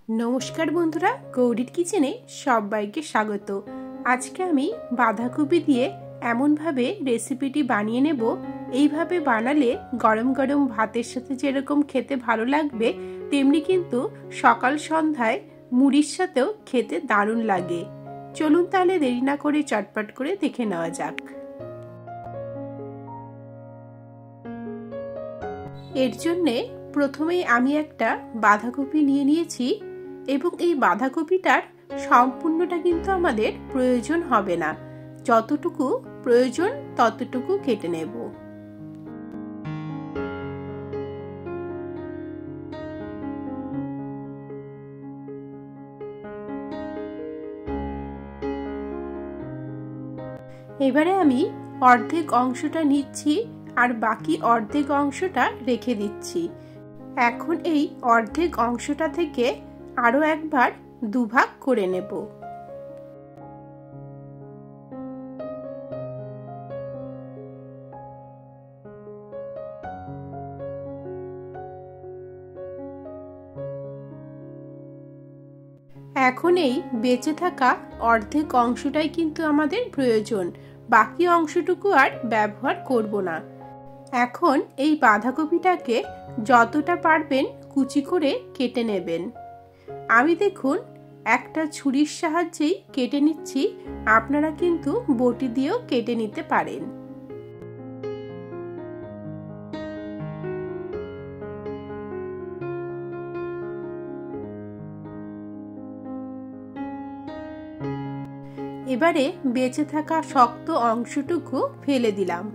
नमस्कार बंधुरा गौरीर किचेने सबाइके स्वागत। आज के आमी बाँधाकपि दिए एमन भावे रेसिपिटी बानिये नेब। এইভাবে বানালে গরম গরম ভাতের সাথে যেরকম খেতে ভালো লাগবে তেমনি কিন্তু সকাল সন্ধ্যায় মুড়ির সাথেও খেতে দারুণ লাগে। চলুন তাহলে দেরি না করে চটপট করে দেখে নেওয়া যাক। এর জন্য প্রথমেই আমি একটা বাঁধাকপি নিয়ে নিয়েছি এবং এই বাঁধাকপিটার সম্পূর্ণটা কিন্তু আমাদের প্রয়োজন হবে না, যতটুকু প্রয়োজন ততটুকু কেটে নেব। এবারে আমি অর্ধেক অংশটা নিচ্ছি আর বাকি অর্ধেক অংশটা রেখে দিচ্ছি। এখন এই অর্ধেক অংশটা থেকে আরো একবার দুভাগ করে নেব। এখন এই বেঁচে থাকা অর্ধেক অংশটাই কিন্তু আমাদের প্রয়োজন, বাকি অংশটুকু আর ব্যবহার করব না। এখন এই বাঁধাকপিটাকে যতটা পারবেন কুচি করে কেটে নেবেন। আমি দেখুন একটা ছুরির সাহায্যেই কেটে নিচ্ছি, আপনারা কিন্তু বটি দিয়েও কেটে নিতে পারেন। এবারে বেঁচে থাকা শক্ত অংশটুকু ফেলে দিলাম।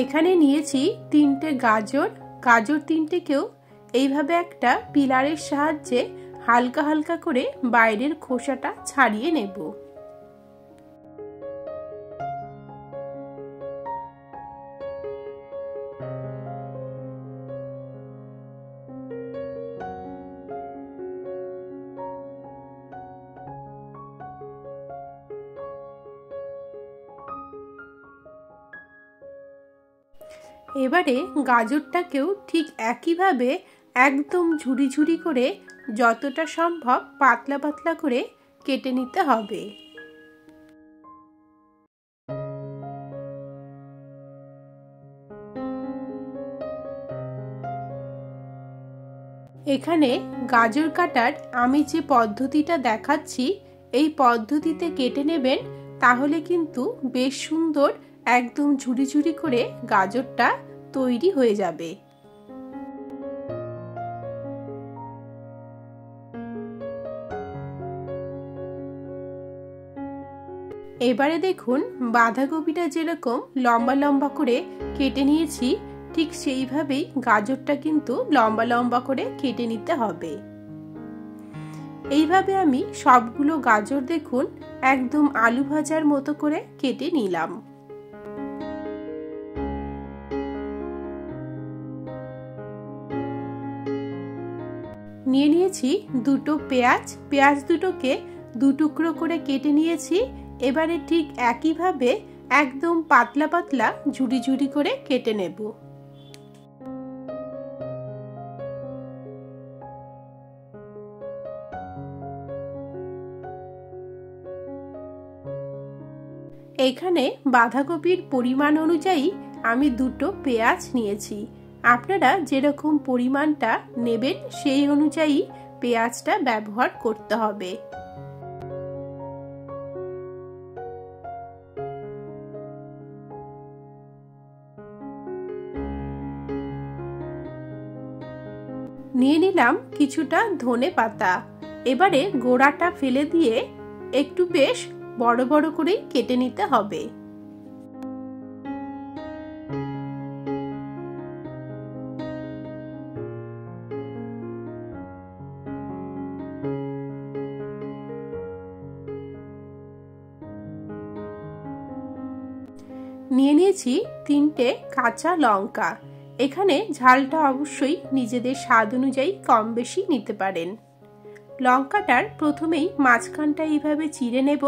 এখানে নিয়েছি তিনটে গাজর। গাজর তিনটেকেও এইভাবে একটা পিলারের সাহায্যে হালকা হালকা করে বাইরের খোসাটা ছাড়িয়ে নেব। এবারে গাজরটাকেও ঠিক একইভাবে একদম ঝুরি ঝুরি করে যতটা সম্ভব পাতলা পাতলা করে কেটে নিতে হবে। এখানে গাজর কাটার আমি যে পদ্ধতিটা দেখাচ্ছি এই পদ্ধতিতে কেটে নেবেন, তাহলে কিন্তু বেশ সুন্দর একদম ঝুরি ঝুরি করে গাজরটা তৈরি হয়ে যাবে। এবারে দেখুন বাঁধাকপিটা যেরকম লম্বা লম্বা করে কেটে নিয়েছি ঠিক সেইভাবেই গাজরটা কিন্তু লম্বা লম্বা করে কেটে নিতে হবে। এইভাবে আমি সবগুলো গাজর দেখুন একদম আলু ভাজার মতো করে কেটে নিলাম। নিয়ে নিয়েছি দুটো পেঁয়াজ। পেঁয়াজ দুটোকে দু টুকরো করে কেটে নিয়েছি। এবারে ঠিক একইভাবে একদম পাতলা পাতলা ঝুরি ঝুরি করে কেটে নেব। এখানে বাঁধাকপির পরিমাণ অনুযায়ী আমি দুটো পেঁয়াজ নিয়েছি। আপনারা যেরকম পরিমাণটা নেবেন সেই অনুযায়ী পেঁয়াজটা ব্যবহার করতে হবে। নিয়ে নিলাম কিছুটা ধনে পাতা। এবারে গোড়াটা ফেলে দিয়ে একটু বেশ বড় বড় করে কেটে নিতে হবে। নিয়ে নিয়েছি তিনটে কাঁচা লঙ্কা। এখানে ঝালটা অবশ্যই নিজেদের স্বাদ অনুযায়ী কম বেশি নিতে পারেন। লঙ্কাটার প্রথমেই মাঝখানটা এইভাবে চিড়ে নেব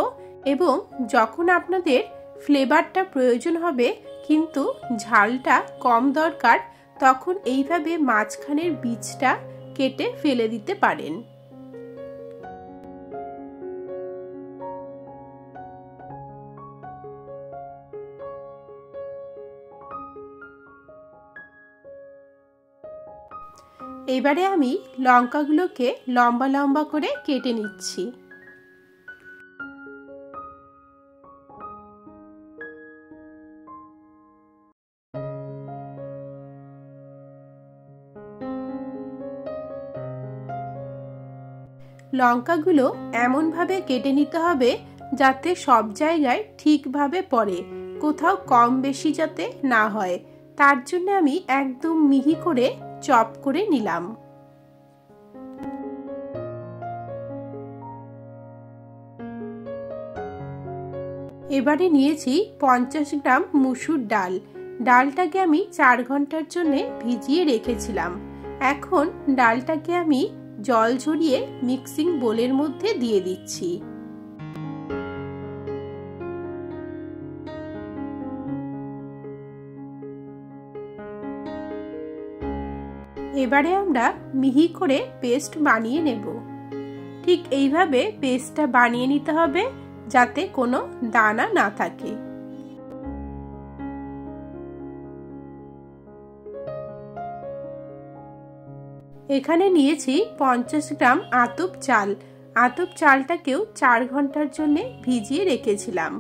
এবং যখন আপনাদের ফ্লেভারটা প্রয়োজন হবে কিন্তু ঝালটা কম দরকার, তখন এইভাবে মাঝখানের বীজটা কেটে ফেলে দিতে পারেন। এবারে আমি লঙ্কাগুলোকে লম্বা লম্বা করে কেটে নিচ্ছি। লঙ্কাগুলো এমনভাবে কেটে নিতে হবে যাতে সব জায়গায় ঠিকভাবে পড়ে, কোথাও কম বেশি যাতে না হয়, তার জন্য আমি একদম মিহি করে চপ করে নিলাম। এবারে নিয়েছি 50 গ্রাম মুসুর ডাল। ডালটাকে আমি 4 ঘন্টার জন্য ভিজিয়ে রেখেছিলাম। এখন ডালটাকে আমি জল ঝরিয়ে মিক্সিং বোলের মধ্যে দিয়ে দিচ্ছি। এবারে আমরা মিহি করে পেস্ট বানিয়ে নেব। ঠিক এইভাবে পেস্টটা বানিয়ে নিতে হবে যাতে কোনো দানা না থাকে। এখানে নিয়েছি 50 গ্রাম আতপ চাল। আতপ চালটাকেও 4 ঘন্টার জন্য ভিজিয়ে রেখেছিলাম।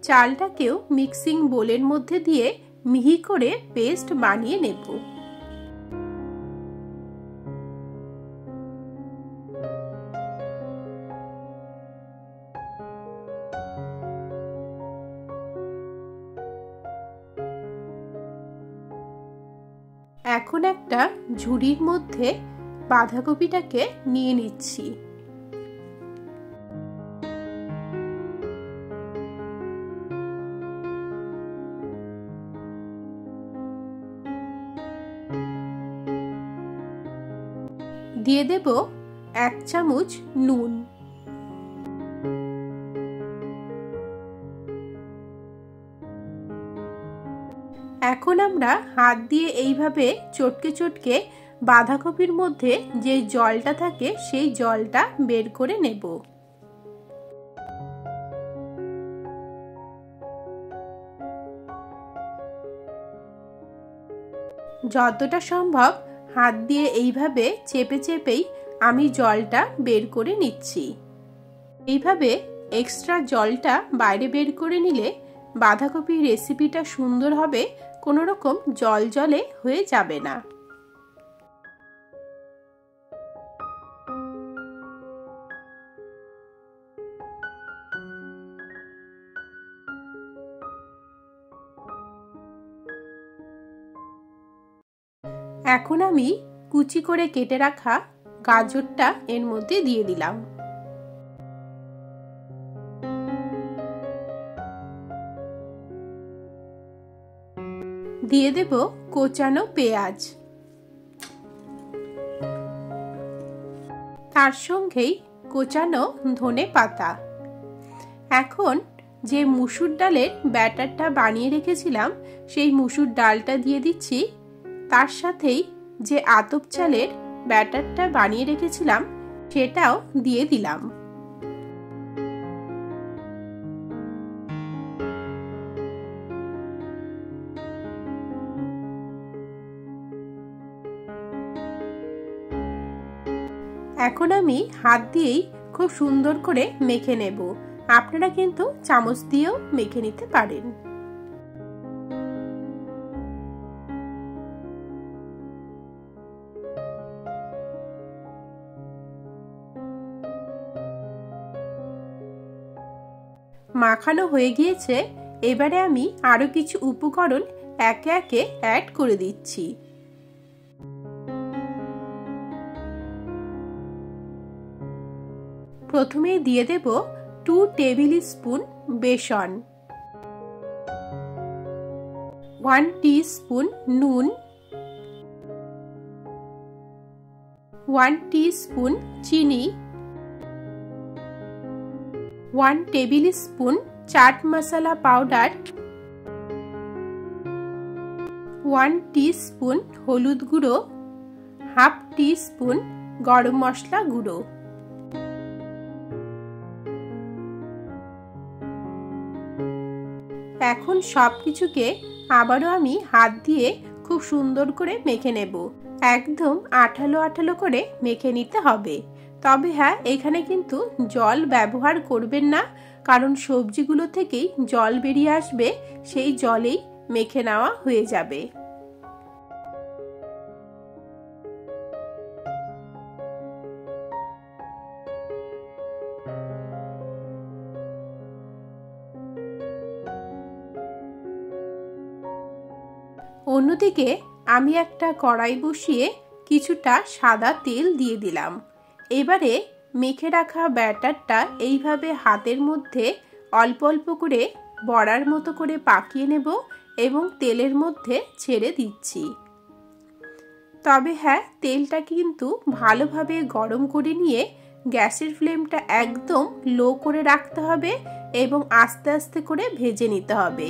চালটাকেও মিক্সিং বোলের মধ্যে দিয়ে মিহি করে পেস্ট বানিয়ে নেব। এখন একটা ঝুড়ির মধ্যে বাঁধাকপিটাকে নিয়ে নিচ্ছি। দিয়ে দেব 1 চামচ নুন। এখন আমরা হাত দিয়ে এইভাবে চটকে চটকে বাঁধাকপির মধ্যে যে জলটা থাকে সেই জলটা বের করে নেব। যতটা সম্ভব হাত দিয়ে এইভাবে চেপে চেপেই আমি জলটা বের করে নিচ্ছি। এইভাবে এক্সট্রা জলটা বাইরে বের করে নিলে বাঁধাকপির রেসিপিটা সুন্দর হবে, কোনো রকম জল জলে হয়ে যাবে না। এখন আমি কুচি করে কেটে রাখা গাজরটা এর মধ্যে দিয়ে দিলাম। দিয়ে দেব কোচানো পেঁয়াজ, তার সঙ্গেই কোচানো ধনে পাতা। এখন যে মুসুর ডালের ব্যাটারটা বানিয়ে রেখেছিলাম সেই মুসুর ডালটা দিয়ে দিচ্ছি, তার সাথেই যে আতপ চালের ব্যাটারটা বানিয়ে রেখেছিলাম সেটাও দিয়ে দিলাম। এখন আমি হাত দিয়েই খুব সুন্দর করে মেখে নেব। আপনারা কিন্তু চামচ দিয়েও মেখে নিতে পারেন। মাখানো হয়ে গিয়েছে। এবারে আমি আরো কিছু উপকরণ একে একে অ্যাড করে দিচ্ছি। প্রথমে দিয়ে দেব 2 টেবিল স্পুন বেসন, 1 টিস্পুন নুন, 1 टीस्पून चीनी, 1 table spoon chaat masala powder, 1 teaspoon हलुद गुঁড়ো, half teaspoon गरम मशला गुঁড়ো। এখন সবকিছুকে আবারও আমি হাত দিয়ে খুব সুন্দর করে মেখে নেব। একদম আঠালো আঠালো করে মেখে নিতে হবে। তবে হ্যাঁ, এখানে কিন্তু জল ব্যবহার করবেন না, কারণ সবজিগুলো থেকেই জল বেরিয়ে আসবে, সেই জলেই মেখে নেওয়া হয়ে যাবে। অন্যদিকে আমি একটা কড়াই বসিয়ে কিছুটা সাদা তেল দিয়ে দিলাম। এবারে মেখে রাখা ব্যাটারটা এইভাবে হাতের মধ্যে অল্প অল্প করে বড়ার মতো করে পাকিয়ে নেব এবং তেলের মধ্যে ছেড়ে দিচ্ছি। তবে হ্যাঁ, তেলটা কিন্তু ভালোভাবে গরম করে নিয়ে গ্যাসের ফ্লেমটা একদম লো করে রাখতে হবে এবং আস্তে আস্তে করে ভেজে নিতে হবে।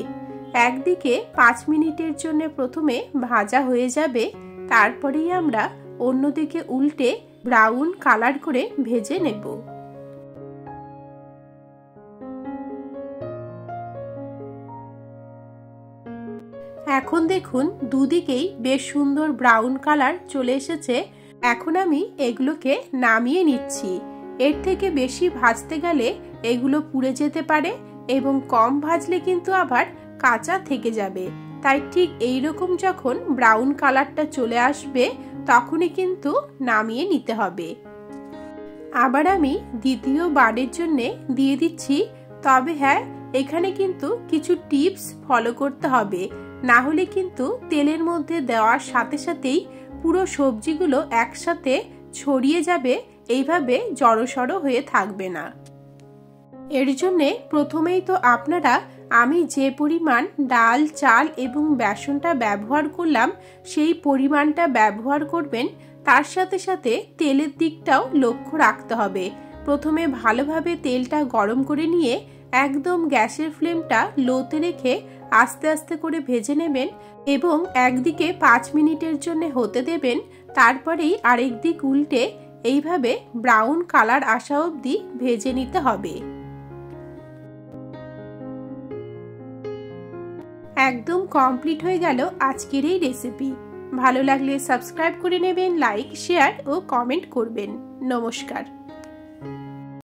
একদিকে 5 মিনিটের জন্য প্রথমে ভাজা হয়ে যাবে, তারপরেই আমরা অন্যদিকে উল্টে ব্রাউন কালার করে ভেজে নেব। এখন দেখুন দুদিকেই বেশ সুন্দর ব্রাউন কালার চলে এসেছে। এখন আমি এগুলোকে নামিয়ে নিচ্ছি। এর থেকে বেশি ভাজতে গেলে এগুলো পুড়ে যেতে পারে এবং কম ভাজলে কিন্তু আবার কাঁচা থেকে যাবে। তাই ঠিক এই রকম যখন ব্রাউন কালারটা চলে আসবে তখনই কিন্তু নামিয়ে নিতে হবে। আবার আমি দ্বিতীয় বারের জন্য দিয়ে দিচ্ছি। তবে হ্যাঁ, এখানে কিন্তু কিছু টিপস ফলো করতে হবে, না হলে কিন্তু তেলের মধ্যে দেওয়ার সাথে সাথেই পুরো সবজিগুলো একসাথে ছড়িয়ে যাবে, এইভাবে জড়সড় হয়ে থাকবে না। এর জন্যে প্রথমেই তো আপনারা আমি যে পরিমাণ ডাল, চাল এবং বেসনটা ব্যবহার করলাম সেই পরিমাণটা ব্যবহার করবেন। তার সাথে সাথে তেলের দিকটাও লক্ষ্য রাখতে হবে। প্রথমে ভালোভাবে তেলটা গরম করে নিয়ে একদম গ্যাসের ফ্লেমটা লোতে রেখে আস্তে আস্তে করে ভেজে নেবেন এবং একদিকে 5 মিনিটের জন্য হতে দেবেন। তারপরেই আরেক দিক উল্টে এইভাবে ব্রাউন কালার আসা অবধি ভেজে নিতে হবে। একদম কমপ্লিট হয়ে গেল আজকের এই রেসিপি। ভালো লাগলে সাবস্ক্রাইব করে নেবেন, লাইক, শেয়ার ও কমেন্ট করবেন। নমস্কার।